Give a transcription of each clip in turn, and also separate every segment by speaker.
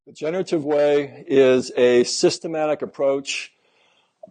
Speaker 1: The generative way is a systematic approach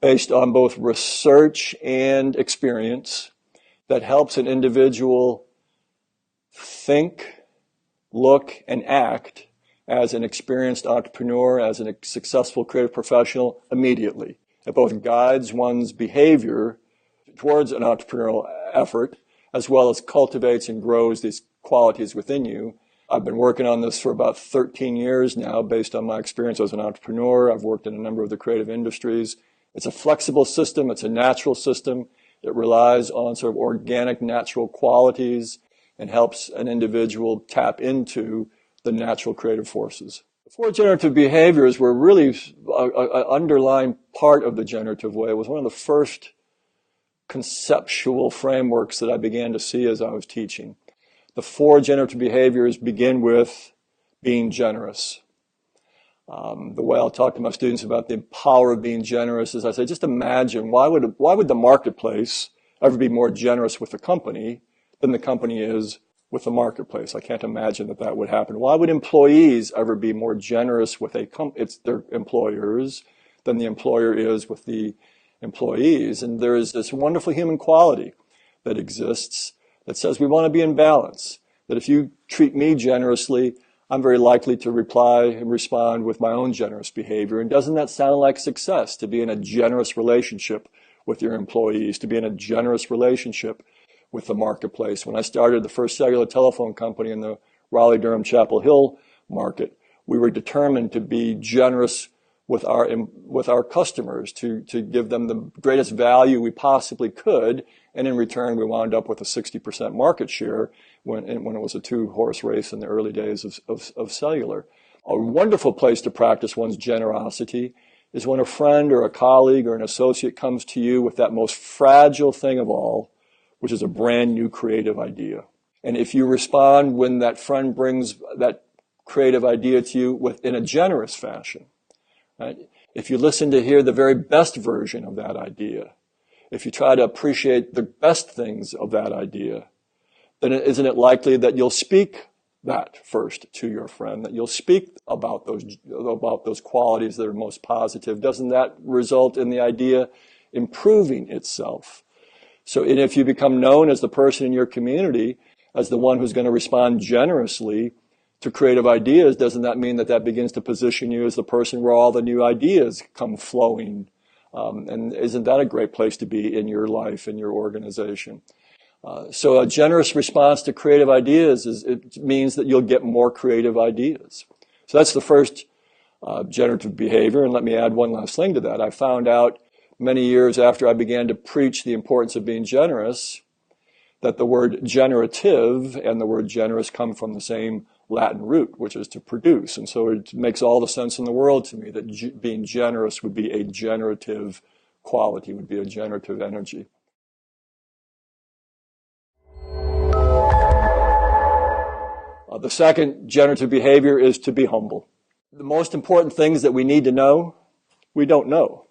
Speaker 1: based on both research and experience that helps an individual think, look, and act as an experienced entrepreneur, as a successful creative professional immediately. It both guides one's behavior towards an entrepreneurial effort, as well as cultivates and grows these qualities within you. I've been working on this for about 13 years now based on my experience as an entrepreneur. I've worked in a number of the creative industries. It's a flexible system. It's a natural system. It relies on sort of organic, natural qualities and helps an individual tap into the natural creative forces. The four generative behaviors were really an underlying part of the generative way. It was one of the first conceptual frameworks that I began to see as I was teaching. The four generative behaviors begin with being generous. The way I'll talk to my students about the power of being generous is I say, just imagine, why would the marketplace ever be more generous with the company than the company is with the marketplace? I can't imagine that that would happen. Why would employees ever be more generous with their employers than the employer is with the employees? And there is this wonderful human quality that exists that says we want to be in balance, that if you treat me generously, I'm very likely to reply and respond with my own generous behavior. And doesn't that sound like success, to be in a generous relationship with your employees, to be in a generous relationship with the marketplace? When I started the first cellular telephone company in the Raleigh-Durham Chapel Hill market, we were determined to be generous with our customers, to give them the greatest value we possibly could. And in return, we wound up with a 60% market share when it was a two-horse race in the early days of cellular. A wonderful place to practice one's generosity is when a friend or a colleague or an associate comes to you with that most fragile thing of all, which is a brand new creative idea. And if you respond when that friend brings that creative idea to you in a generous fashion, right? If you listen to hear the very best version of that idea, if you try to appreciate the best things of that idea, then isn't it likely that you'll speak that first to your friend, that you'll speak about those qualities that are most positive? Doesn't that result in the idea improving itself? So if you become known as the person in your community, as the one who's going to respond generously to creative ideas, doesn't that mean that begins to position you as the person where all the new ideas come flowing? And isn't that a great place to be in your life, in your organization? So a generous response to creative ideas it means that you'll get more creative ideas. So that's the first generative behavior. And let me add one last thing to that. I found out many years after I began to preach the importance of being generous that the word generative and the word generous come from the same Latin root, which is to produce. And so it makes all the sense in the world to me that being generous would be a generative quality, would be a generative energy. The second generative behavior is to be humble. The most important things that we need to know, we don't know.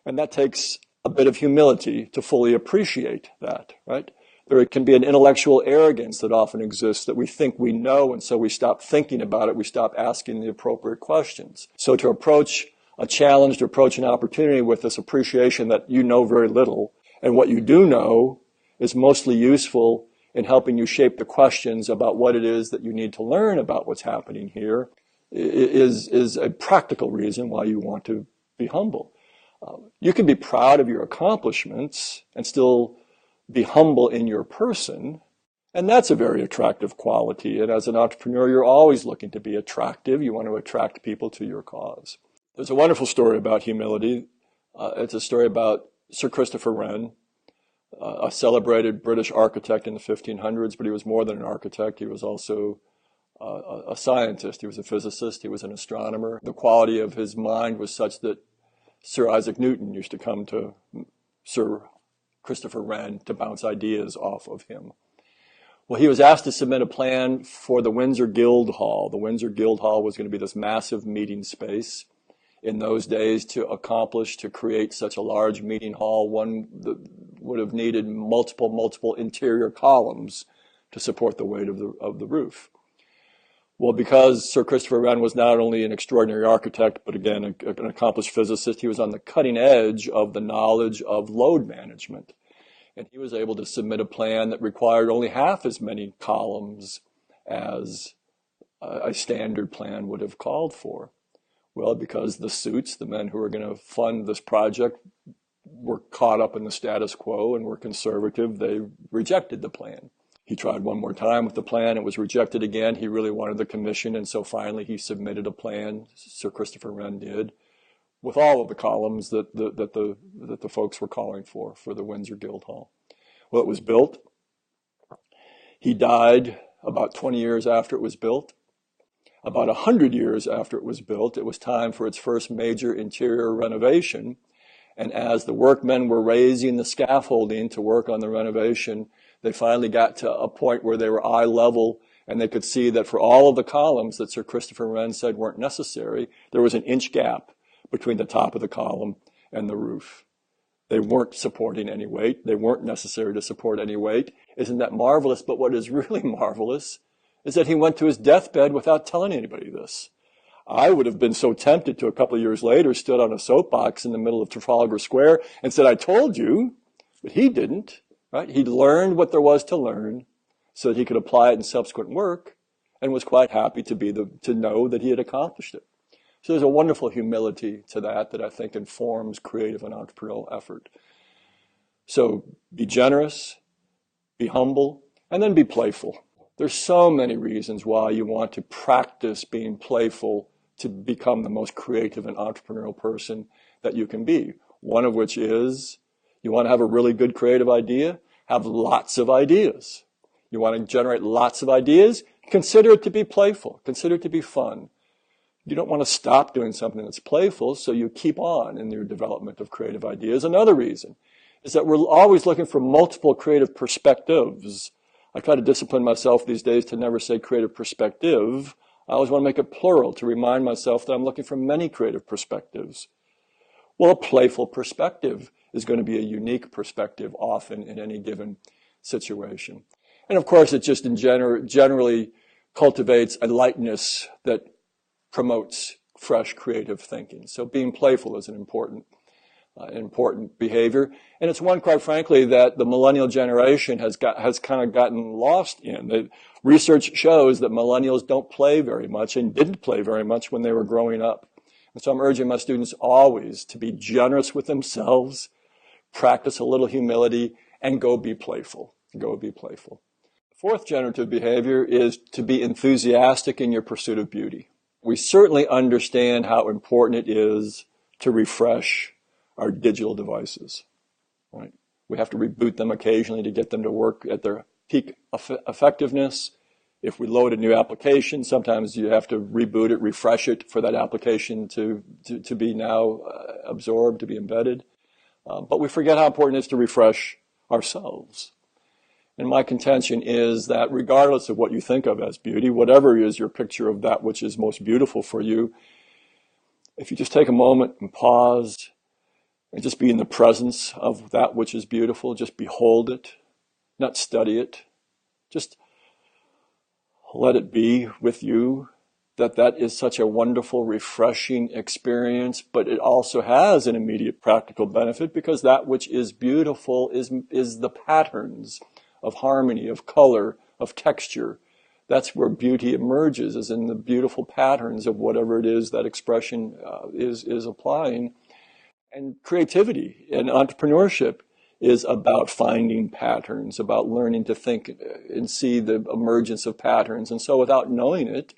Speaker 1: And that takes a bit of humility to fully appreciate that, right? There can be an intellectual arrogance that often exists, that we think we know, and so we stop thinking about it, we stop asking the appropriate questions. So to approach a challenge, to approach an opportunity with this appreciation that you know very little, and what you do know is mostly useful in helping you shape the questions about what it is that you need to learn about what's happening here, is a practical reason why you want to be humble. You can be proud of your accomplishments and still be humble in your person, and that's a very attractive quality. And as an entrepreneur, you're always looking to be attractive. You want to attract people to your cause. There's a wonderful story about humility. It's a story about Sir Christopher Wren, a celebrated British architect in the 1500s, but he was more than an architect. He was also a scientist. He was a physicist. He was an astronomer. The quality of his mind was such that Sir Isaac Newton used to come to Sir Christopher Wren to bounce ideas off of him. Well, he was asked to submit a plan for the Windsor Guildhall. The Windsor Guildhall was going to be this massive meeting space. In those days, to create such a large meeting hall, one would have needed multiple interior columns to support the weight of the roof. Well, because Sir Christopher Wren was not only an extraordinary architect, but again, an accomplished physicist, he was on the cutting edge of the knowledge of load management. And he was able to submit a plan that required only half as many columns as a standard plan would have called for. Well, because the suits, the men who were going to fund this project, were caught up in the status quo and were conservative, they rejected the plan. He tried one more time with the plan. It was rejected again. He really wanted the commission, and so finally he submitted a plan, Sir Christopher Wren did, with all of the columns that the folks were calling for the Windsor Guildhall. Well, it was built. He died about 20 years after it was built. About 100 years after it was built, it was time for its first major interior renovation. And as the workmen were raising the scaffolding to work on the renovation, they finally got to a point where they were eye level, and they could see that for all of the columns that Sir Christopher Wren said weren't necessary, there was an inch gap between the top of the column and the roof. They weren't supporting any weight. They weren't necessary to support any weight. Isn't that marvelous? But what is really marvelous is that he went to his deathbed without telling anybody this. I would have been so tempted to, a couple of years later, stood on a soapbox in the middle of Trafalgar Square and said, I told you, but he didn't, right? He learned what there was to learn so that he could apply it in subsequent work, and was quite happy to know that he had accomplished it. So there's a wonderful humility to that I think informs creative and entrepreneurial effort. So be generous, be humble, and then be playful. There's so many reasons why you want to practice being playful to become the most creative and entrepreneurial person that you can be. One of which is, you want to have a really good creative idea, have lots of ideas. You want to generate lots of ideas, consider it to be playful, consider it to be fun. You don't want to stop doing something that's playful, so you keep on in your development of creative ideas. Another reason is that we're always looking for multiple creative perspectives. I try to discipline myself these days to never say creative perspective. I always want to make it plural to remind myself that I'm looking for many creative perspectives. Well, a playful perspective is going to be a unique perspective often in any given situation. And of course, it just generally cultivates a lightness that promotes fresh creative thinking. So being playful is an important behavior. And it's one, quite frankly, that the millennial generation has kind of gotten lost in. The research shows that millennials don't play very much and didn't play very much when they were growing up. And so I'm urging my students always to be generous with themselves, practice a little humility, and go be playful. Go be playful. The fourth generative behavior is to be enthusiastic in your pursuit of beauty. We certainly understand how important it is to refresh our digital devices, right? We have to reboot them occasionally to get them to work at their peak effectiveness. If we load a new application, sometimes you have to reboot it, refresh it for that application to be now absorbed, to be embedded. But we forget how important it is to refresh ourselves. And my contention is that regardless of what you think of as beauty, whatever is your picture of that which is most beautiful for you, if you just take a moment and pause and just be in the presence of that which is beautiful, just behold it, not study it, just let it be with you, that is such a wonderful, refreshing experience, but it also has an immediate practical benefit because that which is beautiful is the patterns of harmony, of color, of texture. That's where beauty emerges, is in the beautiful patterns of whatever it is that expression is applying. And creativity and entrepreneurship is about finding patterns, about learning to think and see the emergence of patterns. And so without knowing it,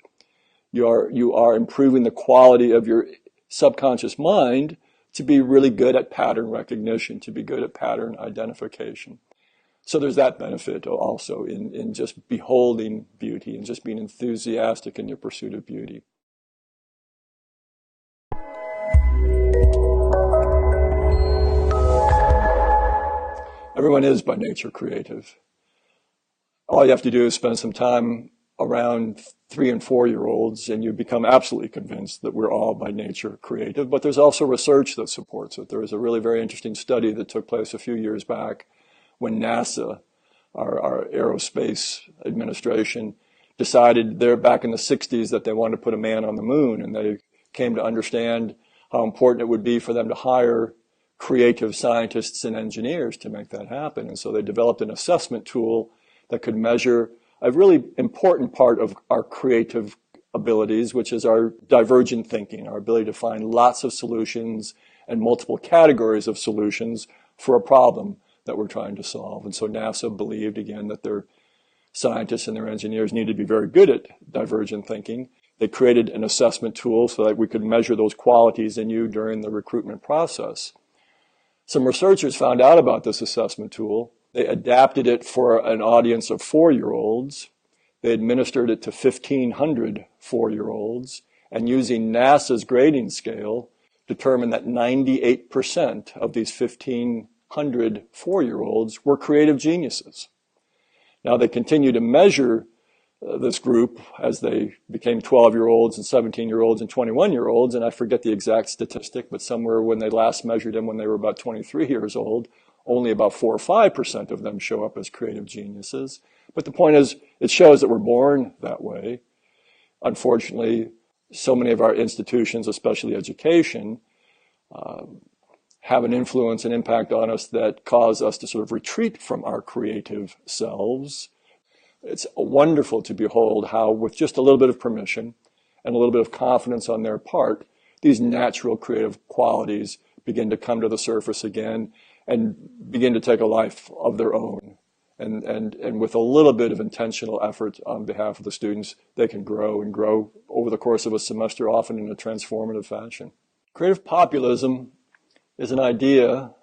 Speaker 1: you are improving the quality of your subconscious mind to be really good at pattern recognition, to be good at pattern identification. So there's that benefit also in just beholding beauty and just being enthusiastic in your pursuit of beauty. Everyone is by nature creative. All you have to do is spend some time around 3- and 4-year-olds and you become absolutely convinced that we're all by nature creative. But there's also research that supports it. There was a really very interesting study that took place a few years back when NASA, our aerospace administration, decided there back in the 60s that they wanted to put a man on the moon, and they came to understand how important it would be for them to hire creative scientists and engineers to make that happen. And so they developed an assessment tool that could measure a really important part of our creative abilities, which is our divergent thinking, our ability to find lots of solutions and multiple categories of solutions for a problem that we're trying to solve. And so NASA believed, again, that their scientists and their engineers needed to be very good at divergent thinking. They created an assessment tool so that we could measure those qualities in you during the recruitment process. Some researchers found out about this assessment tool. They adapted it for an audience of 4-year-olds. They administered it to 1,500 4-year-olds, and using NASA's grading scale, determined that 98% of these 1,500 4-year-olds were creative geniuses. Now, they continue to measure this group as they became 12-year-olds and 17-year-olds and 21-year-olds, and I forget the exact statistic, but somewhere when they last measured them when they were about 23 years old, only about 4 or 5% of them show up as creative geniuses. But the point is, it shows that we're born that way. Unfortunately, so many of our institutions, especially education, have an influence and impact on us that cause us to sort of retreat from our creative selves. It's wonderful to behold how, with just a little bit of permission and a little bit of confidence on their part, these natural creative qualities begin to come to the surface again and begin to take a life of their own. And with a little bit of intentional effort on behalf of the students, they can grow and grow over the course of a semester, often in a transformative fashion. Creative populism is an idea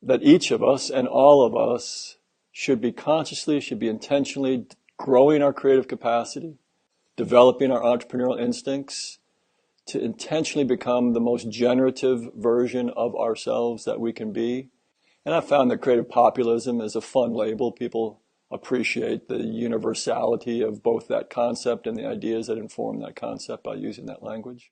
Speaker 1: that each of us and all of us should be consciously, should be intentionally growing our creative capacity, developing our entrepreneurial instincts to intentionally become the most generative version of ourselves that we can be. And I found that creative populism is a fun label. People appreciate the universality of both that concept and the ideas that inform that concept by using that language.